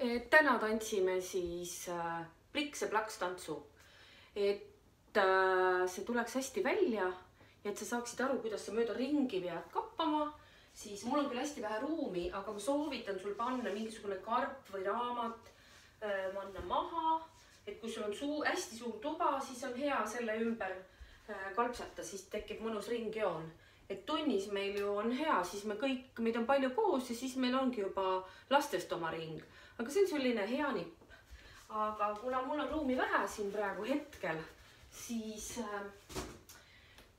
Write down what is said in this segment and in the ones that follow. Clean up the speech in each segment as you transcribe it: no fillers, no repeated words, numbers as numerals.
Täna tantsime siis pliks ja plaks tantsu. Et see tuleks hästi välja ja et sa saaksid aru, kuidas sa mööda ringi pead kappama, siis mul on küll hästi vähe ruumi, aga ma soovitan sul panna mingisugune karp või raamat, panna maha, et kui sul on hästi suur tuba, siis on hea selle ümber kalpsata, siis tekib mõnus ringjoon. Et tunnis meil ju on hea, siis me kõik, meid on palju koos ja siis meil ongi juba lastest oma ring. Aga see on selline hea nipp. Aga kuna mul on ruumi vähe siin praegu hetkel, siis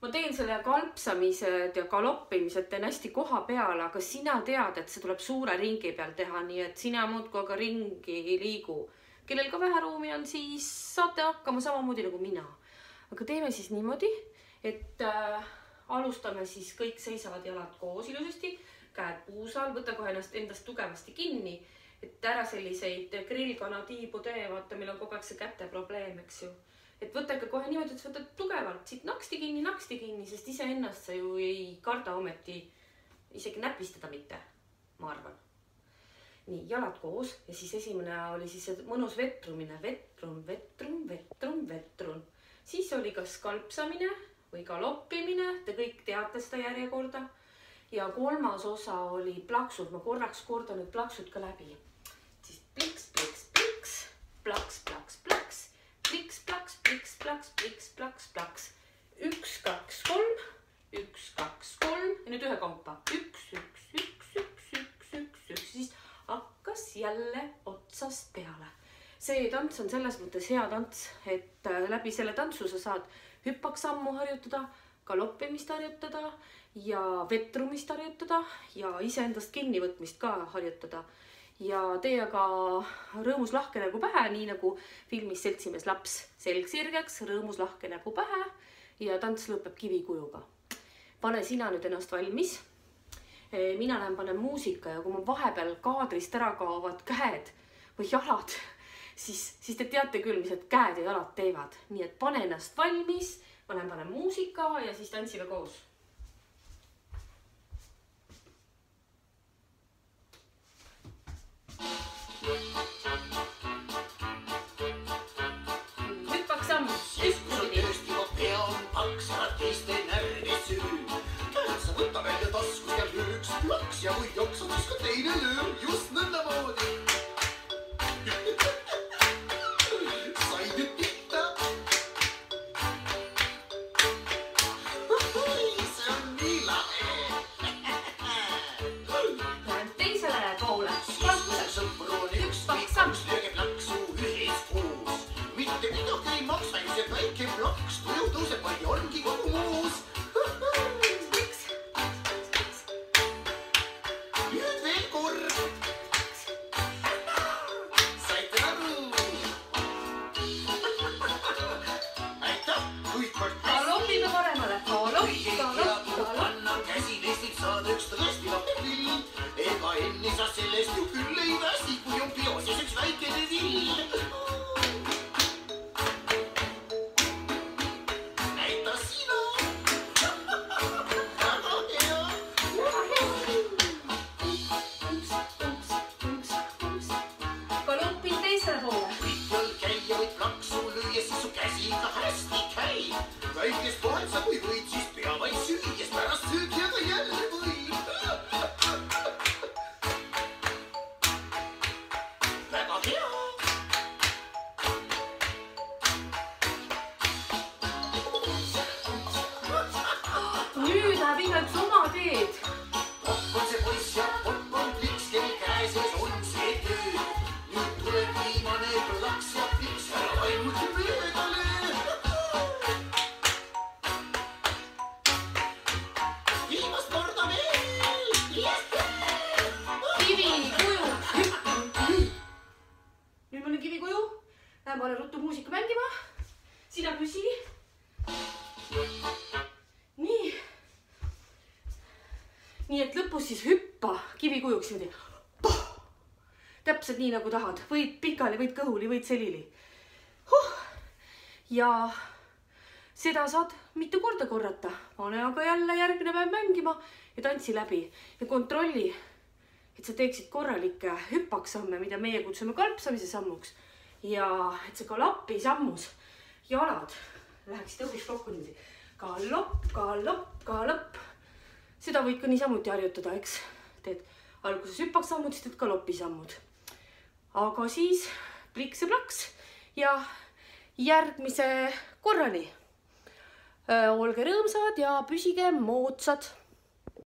ma teen selle kalpsamised ja galoppimised teen hästi koha peale, aga sina tead, et see tuleb suure ringi peal teha, nii et sina muudkui aga ringi ei liigu. Kellel ka vähe ruumi on, siis saate hakkama samamoodi nagu mina. Aga teeme siis niimoodi, et alustame siis kõik seisavad jalad koos ilusasti, käed puusal, võta kohe endast tugevasti kinni, et ära selliseid grillkana tiibu tee, vaata, meil on kogu aeg see käte probleem, eks ju. Et võta ikka kohe niimoodi, et sa võtad tugevalt siit naksti kinni, sest ise ennast sa ju ei karda ometi isegi näpistada mitte, ma arvan. Nii, jalad koos ja siis esimene oli siis mõnus vetrumine, vetrum. Siis oli kas kalpsamine või galoppimine, te kõik teate seda järjekorda. Ja kolmas osa oli plaksud, ma korraks kordan nüüd plaksud ka läbi. Siis pliks, pliks, pliks, plaks, plaks, plaks, pliks, plaks, pliks, plaks, pliks, plaks, plaks. 1, 2, 3, 1, 2, 3 ja nüüd ühe kampa. 1, 1, 1, 1, 1, 1, 1, siis hakkas jälle otsast peale. See tants on selles mõttes hea tants, et läbi selle tantsu sa saad hüppaksammu harjutada, galoppimist harjutada ja vetrumist harjutada ja iseendast kinnivõtmist ka harjutada. Ja tee aga rõõmus lahke nägu pähe, nii nagu filmis Seltsimees laps. Selg sirgeks, rõõmus lahke nägu pähe ja tants lõpeb kivikujuga. Pane sina nüüd ennast valmis. Mina lähen panen muusika ja kui ma vahepeal kaadrist ära kaovad käed või jalad, siis te teate küll, mis need käed ja jalad teevad. Nii et pane ennast valmis, ma lähen panen muusika ja siis tantsime koos. Hüppaks samm. Tõesti ma pean paksad teiste närvi süü. Sa võta välja taskus ja üks plaks ja kui joksud, siis ka teine löö just nõndamoodi. Nüüd läheb igaüks oma teed. Popp on see poiss ja popp on pliks, kel käe sees on see töö. Nüüd tuleb viimane plaks ja pliks, ära ainult möödale. Viimast korda veel. Kivikuju. Nüüd mul on kivikuju. Lähen pane ruttu muusika mängima. Sina püsi. Nii et lõpus siis hüppa kivikujuks niimoodi. Täpselt nii nagu tahad. Võid pikali, võid kõhuli, võid selili. Ja seda saad mitu korda korrata. Pane aga jälle järgmine päev mängima ja tantsi läbi. Ja kontrolli, et sa teeksid korralikke hüppaksamme, mida meie kutsume kalpsamise sammuks. Ja et see galopi sammus jalad läheksid õhus kokku niimoodi. Galopp, galopp, galopp. Seda võid ka niisamuti harjutada, eks. Teed alguses hüppaksammud, siis teed galopisammud. Aga siis pliks ja plaks ja järgmise korrani. Olge rõõmsad ja püsige moodsad.